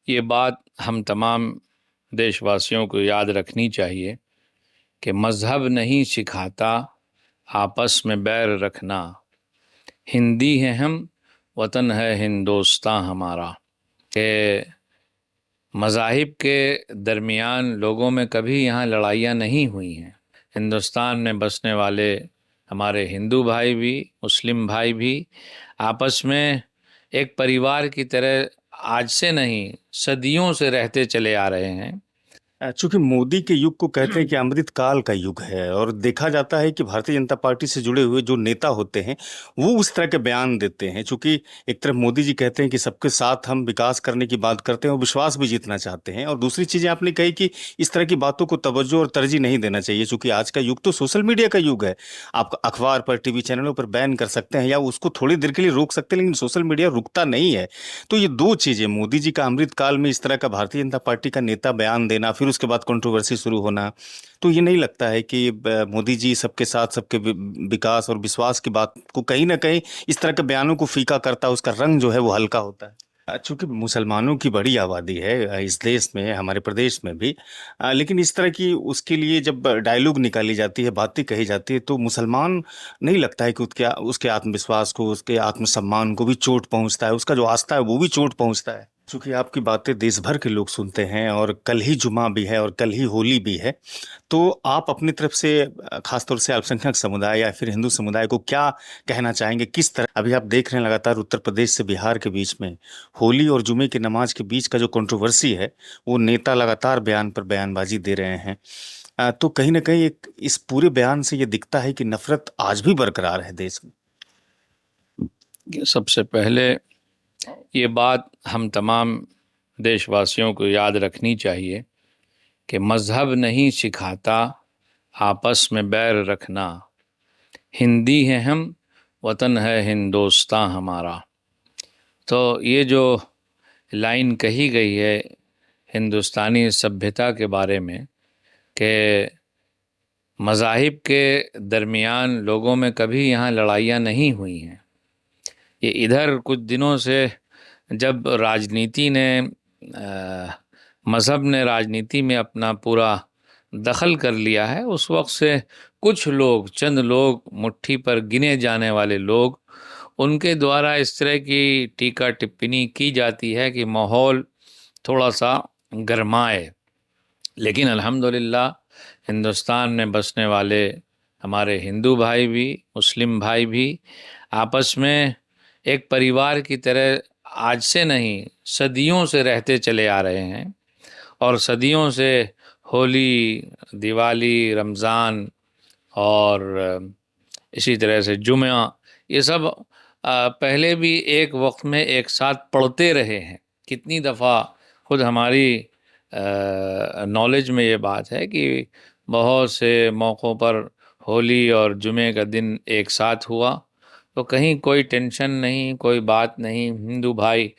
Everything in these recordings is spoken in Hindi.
ये बात हम तमाम देशवासियों को याद रखनी चाहिए कि मज़हब नहीं सिखाता आपस में बैर रखना। हिंदी हैं हम, वतन है हिंदुस्तान हमारा। कि मज़ाहिब के दरमियान लोगों में कभी यहाँ लड़ाइयाँ नहीं हुई हैं। हिंदुस्तान में बसने वाले हमारे हिंदू भाई भी, मुस्लिम भाई भी आपस में एक परिवार की तरह आज से नहीं, सदियों से रहते चले आ रहे हैं। चूंकि मोदी के युग को कहते हैं कि अमृत काल का युग है और देखा जाता है कि भारतीय जनता पार्टी से जुड़े हुए जो नेता होते हैं वो उस तरह के बयान देते हैं। चूंकि एक तरफ मोदी जी कहते हैं कि सबके साथ हम विकास करने की बात करते हैं और विश्वास भी जीतना चाहते हैं, और दूसरी चीजें आपने कही कि इस तरह की बातों को तवज्जो और तरजीह नहीं देना चाहिए। चूंकि आज का युग तो सोशल मीडिया का युग है। आप अखबार पर, टीवी चैनलों पर बैन कर सकते हैं या उसको थोड़ी देर के लिए रोक सकते हैं, लेकिन सोशल मीडिया रुकता नहीं है। तो ये दो चीजें, मोदी जी का अमृत काल में इस तरह का भारतीय जनता पार्टी का नेता बयान देना, फिर उसके बाद कंट्रोवर्सी शुरू होना, तो ये नहीं लगता है कि मोदी जी सबके साथ सबके विकास और विश्वास की बात को कहीं ना कहीं इस तरह के बयानों को फीका करता है, उसका रंग जो है वो हल्का होता है। चूंकि मुसलमानों की बड़ी आबादी है इस देश में, हमारे प्रदेश में भी, लेकिन इस तरह की उसके लिए जब डायलॉग निकाली जाती है, बातें कही जाती है, तो मुसलमान नहीं लगता है कि उसके उसके आत्मविश्वास को, उसके आत्मसम्मान को भी चोट पहुंचता है, उसका जो आस्था है वो भी चोट पहुंचता है। चूंकि आपकी बातें देश भर के लोग सुनते हैं और कल ही जुमा भी है और कल ही होली भी है, तो आप अपनी तरफ से खासतौर से अल्पसंख्यक समुदाय या फिर हिंदू समुदाय को क्या कहना चाहेंगे? किस तरह अभी आप देख रहे हैं लगातार उत्तर प्रदेश से बिहार के बीच में होली और जुमे की नमाज के बीच का जो कंट्रोवर्सी है, वो नेता लगातार बयान पर बयानबाजी दे रहे हैं। तो कहीं ना कहीं एक इस पूरे बयान से ये दिखता है कि नफरत आज भी बरकरार है देश में। सबसे पहले ये बात हम तमाम देशवासियों को याद रखनी चाहिए कि मज़हब नहीं सिखाता आपस में बैर रखना। हिंदी हैं हम, वतन है हिंदुस्तान हमारा। तो ये जो लाइन कही गई है हिंदुस्तानी सभ्यता के बारे में कि मज़ाहिब के दरमियान लोगों में कभी यहाँ लड़ाइयाँ नहीं हुई हैं, ये इधर कुछ दिनों से जब राजनीति ने मज़हब ने राजनीति में अपना पूरा दखल कर लिया है, उस वक्त से कुछ लोग, चंद लोग, मुट्ठी पर गिने जाने वाले लोग, उनके द्वारा इस तरह की टीका टिप्पणी की जाती है कि माहौल थोड़ा सा गरमाए। लेकिन अल्हम्दुलिल्लाह हिंदुस्तान में बसने वाले हमारे हिंदू भाई भी, मुस्लिम भाई भी आपस में एक परिवार की तरह आज से नहीं, सदियों से रहते चले आ रहे हैं। और सदियों से होली, दिवाली, रमज़ान और इसी तरह से जुमा, ये सब पहले भी एक वक्त में एक साथ पढ़ते रहे हैं। कितनी दफ़ा खुद हमारी नॉलेज में ये बात है कि बहुत से मौक़ों पर होली और जुमे का दिन एक साथ हुआ, तो कहीं कोई टेंशन नहीं, कोई बात नहीं। हिंदू भाई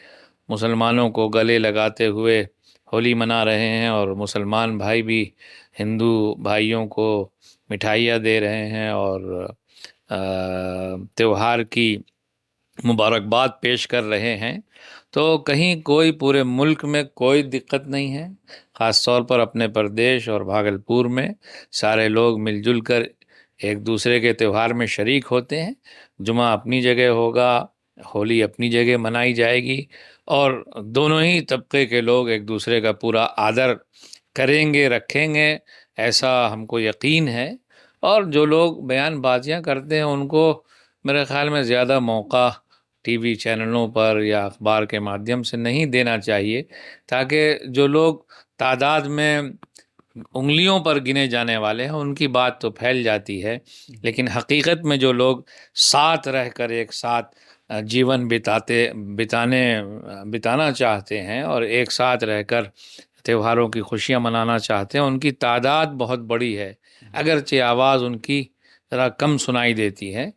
मुसलमानों को गले लगाते हुए होली मना रहे हैं और मुसलमान भाई भी हिंदू भाइयों को मिठाइयाँ दे रहे हैं और त्योहार की मुबारकबाद पेश कर रहे हैं। तो कहीं कोई पूरे मुल्क में कोई दिक्कत नहीं है। ख़ास तौर पर अपने प्रदेश और भागलपुर में सारे लोग मिलजुल कर एक दूसरे के त्यौहार में शरीक होते हैं। जुमा अपनी जगह होगा, होली अपनी जगह मनाई जाएगी और दोनों ही तबके के लोग एक दूसरे का पूरा आदर करेंगे, रखेंगे, ऐसा हमको यकीन है। और जो लोग बयानबाजियाँ करते हैं उनको मेरे ख़्याल में ज़्यादा मौका टीवी चैनलों पर या अखबार के माध्यम से नहीं देना चाहिए, ताकि जो लोग तादाद में उंगलियों पर गिने जाने वाले हैं उनकी बात तो फैल जाती है, लेकिन हकीकत में जो लोग साथ रहकर एक साथ जीवन बिताना चाहते हैं और एक साथ रहकर त्योहारों की खुशियां मनाना चाहते हैं, उनकी तादाद बहुत बड़ी है। अगरचे आवाज़ उनकी ज़रा कम सुनाई देती है।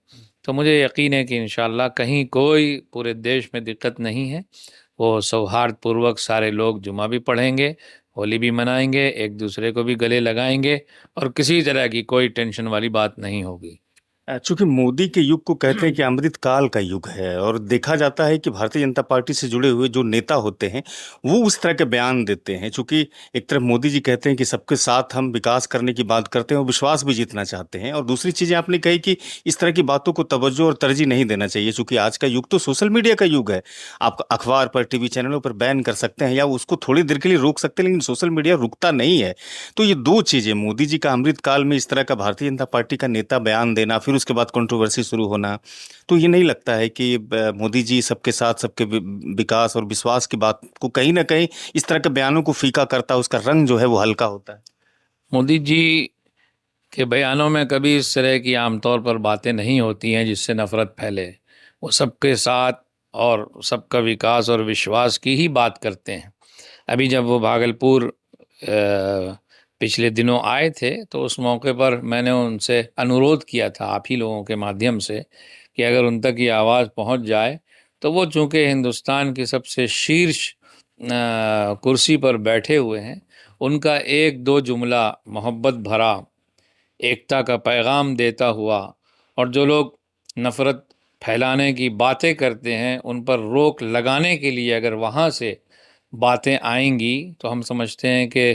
तो मुझे यकीन है कि इंशाअल्लाह कहीं कोई पूरे देश में दिक्कत नहीं है। वो सौहार्दपूर्वक सारे लोग जुमा भी पढ़ेंगे, होली भी मनाएंगे, एक दूसरे को भी गले लगाएंगे और किसी तरह की कोई टेंशन वाली बात नहीं होगी। चूंकि मोदी के युग को कहते हैं कि अमृत काल का युग है और देखा जाता है कि भारतीय जनता पार्टी से जुड़े हुए जो नेता होते हैं वो उस तरह के बयान देते हैं। चूंकि एक तरफ मोदी जी कहते हैं कि सबके साथ हम विकास करने की बात करते हैं और विश्वास भी जीतना चाहते हैं, और दूसरी चीजें आपने कही कि इस तरह की बातों को तवज्जो और तरजीह नहीं देना चाहिए, चूंकि आज का युग तो सोशल मीडिया का युग है। आप अखबार पर, टीवी चैनलों पर बैन कर सकते हैं या उसको थोड़ी देर के लिए रोक सकते हैं, लेकिन सोशल मीडिया रुकता नहीं है। तो ये दो चीजें, मोदी जी का अमृत काल में इस तरह का भारतीय जनता पार्टी का नेता बयान देना, फिर उसके बाद कंट्रोवर्सी शुरू होना, तो ये नहीं लगता है कि मोदी जी सबके साथ सबके विकास और विश्वास की बात को कहीं ना कहीं इस तरह के बयानों को फीका करता है, उसका रंग जो है वो हल्का होता है? मोदी जी के बयानों में कभी इस तरह की आमतौर पर बातें नहीं होती हैं जिससे नफरत फैले। वो सबके साथ और सबका विकास और विश्वास की ही बात करते हैं। अभी जब वो भागलपुर पिछले दिनों आए थे तो उस मौके पर मैंने उनसे अनुरोध किया था आप ही लोगों के माध्यम से कि अगर उन तक ये आवाज़ पहुंच जाए तो वो चूँकि हिंदुस्तान की सबसे शीर्ष कुर्सी पर बैठे हुए हैं, उनका एक दो जुमला मोहब्बत भरा, एकता का पैगाम देता हुआ, और जो लोग नफ़रत फैलाने की बातें करते हैं उन पर रोक लगाने के लिए अगर वहाँ से बातें आएंगी तो हम समझते हैं कि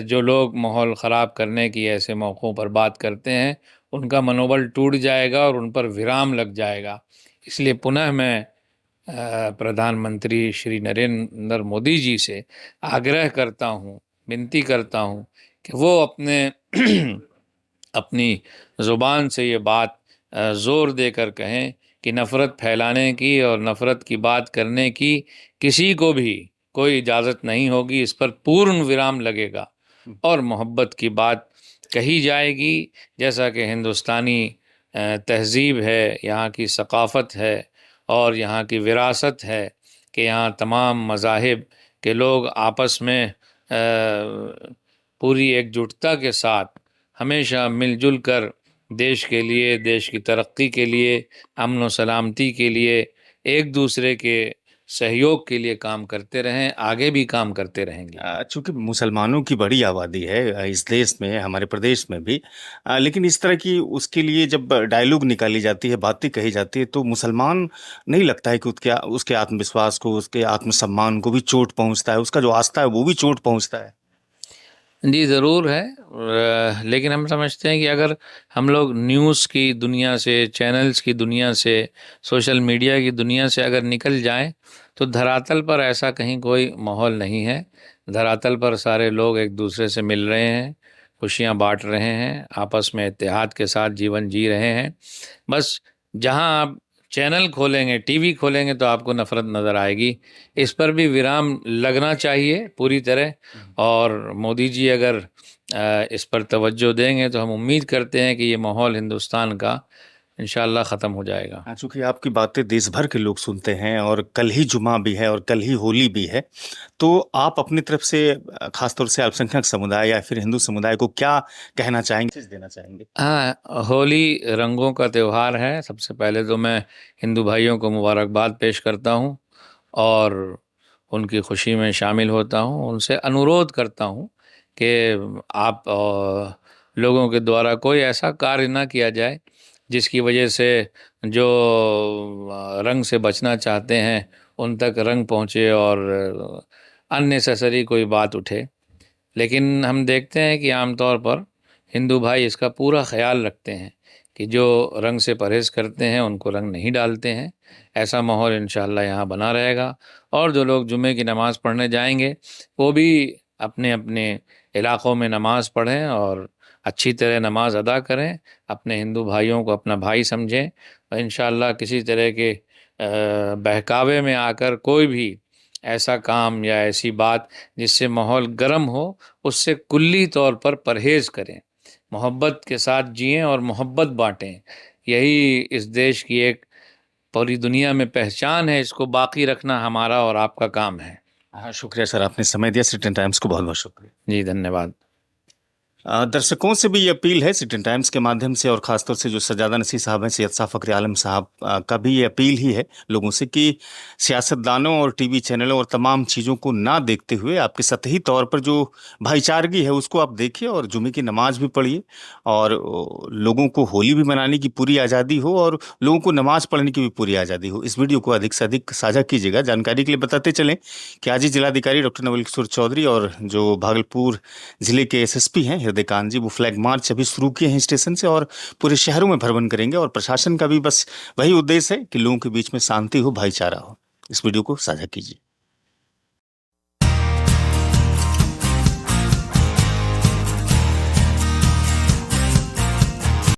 जो लोग माहौल ख़राब करने की ऐसे मौक़ों पर बात करते हैं उनका मनोबल टूट जाएगा और उन पर विराम लग जाएगा। इसलिए पुनः मैं प्रधानमंत्री श्री नरेंद्र मोदी जी से आग्रह करता हूँ, विनती करता हूँ कि वो अपने अपनी ज़ुबान से ये बात ज़ोर देकर कहें कि नफ़रत फैलाने की और नफ़रत की बात करने की किसी को भी कोई इजाज़त नहीं होगी, इस पर पूर्ण विराम लगेगा और मोहब्बत की बात कही जाएगी। जैसा कि हिंदुस्तानी तहज़ीब है, यहाँ की सक़ाफ़त है और यहाँ की विरासत है कि यहाँ तमाम मज़ाहिब के लोग आपस में पूरी एकजुटता के साथ हमेशा मिलजुल कर देश के लिए, देश की तरक्की के लिए, अमन व सलामती के लिए, एक दूसरे के सहयोग के लिए काम करते रहें, आगे भी काम करते रहेंगे। चूंकि मुसलमानों की बड़ी आबादी है इस देश में, हमारे प्रदेश में भी, लेकिन इस तरह की उसके लिए जब डायलॉग निकाली जाती है, बातें कही जाती है, तो मुसलमान नहीं लगता है कि उसके उसके आत्मविश्वास को, उसके आत्मसम्मान को भी चोट पहुंचता है, उसका जो आस्था है वो भी चोट पहुंचता है? जी, ज़रूर है। लेकिन हम समझते हैं कि अगर हम लोग न्यूज़ की दुनिया से, चैनल्स की दुनिया से, सोशल मीडिया की दुनिया से अगर निकल जाएं तो धरातल पर ऐसा कहीं कोई माहौल नहीं है। धरातल पर सारे लोग एक दूसरे से मिल रहे हैं, खुशियां बांट रहे हैं, आपस में इत्तेहाद के साथ जीवन जी रहे हैं। बस जहां आप चैनल खोलेंगे, टीवी खोलेंगे तो आपको नफ़रत नज़र आएगी। इस पर भी विराम लगना चाहिए पूरी तरह। और मोदी जी अगर इस पर तवज्जो देंगे तो हम उम्मीद करते हैं कि ये माहौल हिंदुस्तान का इंशाअल्लाह ख़त्म हो जाएगा। हाँ, चूंकि आपकी बातें देश भर के लोग सुनते हैं और कल ही जुमा भी है और कल ही होली भी है, तो आप अपनी तरफ से खासतौर से अल्पसंख्यक समुदाय या फिर हिंदू समुदाय को क्या कहना चाहेंगे, मैसेज देना चाहेंगे? हाँ, होली रंगों का त्यौहार है। सबसे पहले तो मैं हिंदू भाइयों को मुबारकबाद पेश करता हूँ और उनकी खुशी में शामिल होता हूँ। उनसे अनुरोध करता हूँ कि आप लोगों के द्वारा कोई ऐसा कार्य ना किया जाए जिसकी वजह से जो रंग से बचना चाहते हैं उन तक रंग पहुँचे और अननेसेसरी कोई बात उठे। लेकिन हम देखते हैं कि आमतौर पर हिंदू भाई इसका पूरा ख्याल रखते हैं कि जो रंग से परहेज़ करते हैं उनको रंग नहीं डालते हैं। ऐसा माहौल इंशाअल्लाह यहाँ बना रहेगा और जो लोग जुमे की नमाज़ पढ़ने जाएंगे वो भी अपने अपने इलाक़ों में नमाज़ पढ़ें और अच्छी तरह नमाज अदा करें, अपने हिंदू भाइयों को अपना भाई समझें और इंशाअल्लाह किसी तरह के बहकावे में आकर कोई भी ऐसा काम या ऐसी बात जिससे माहौल गर्म हो उससे कुल्ली तौर पर परहेज़ करें। मोहब्बत के साथ जिएं और मोहब्बत बाँटें। यही इस देश की एक पूरी दुनिया में पहचान है, इसको बाकी रखना हमारा और आपका काम है। हाँ, शुक्रिया सर, आपने समय दिया। सिटी टाइम्स को बहुत बहुत शुक्रिया। जी, धन्यवाद। दर्शकों से भी ये अपील है सिटी टाइम्स के माध्यम से, और खासतौर से जो सज्जादा नसीह साहब हैं, सैयद शाह फखरी आलम साहब का भी ये अपील ही है लोगों से कि सियासतदानों और टीवी चैनलों और तमाम चीज़ों को ना देखते हुए आपके सतही तौर पर जो भाईचारगी है उसको आप देखिए, और जुमे की नमाज भी पढ़िए, और लोगों को होली भी मनाने की पूरी आज़ादी हो और लोगों को नमाज पढ़ने की भी पूरी आज़ादी हो। इस वीडियो को अधिक से अधिक साझा कीजिएगा। जानकारी के लिए बताते चलें कि आज ही जिलाधिकारी डॉक्टर नवल किशोर चौधरी और जो भागलपुर जिले के एसएसपी हैं हृदयकांत जी, वो फ्लैग मार्च अभी शुरू किए हैं स्टेशन से, और पूरे शहरों में भ्रमण करेंगे, और प्रशासन का भी बस वही उद्देश्य है कि लोगों के बीच में शांति हो, भाईचारा हो। इस वीडियो को साझा कीजिए।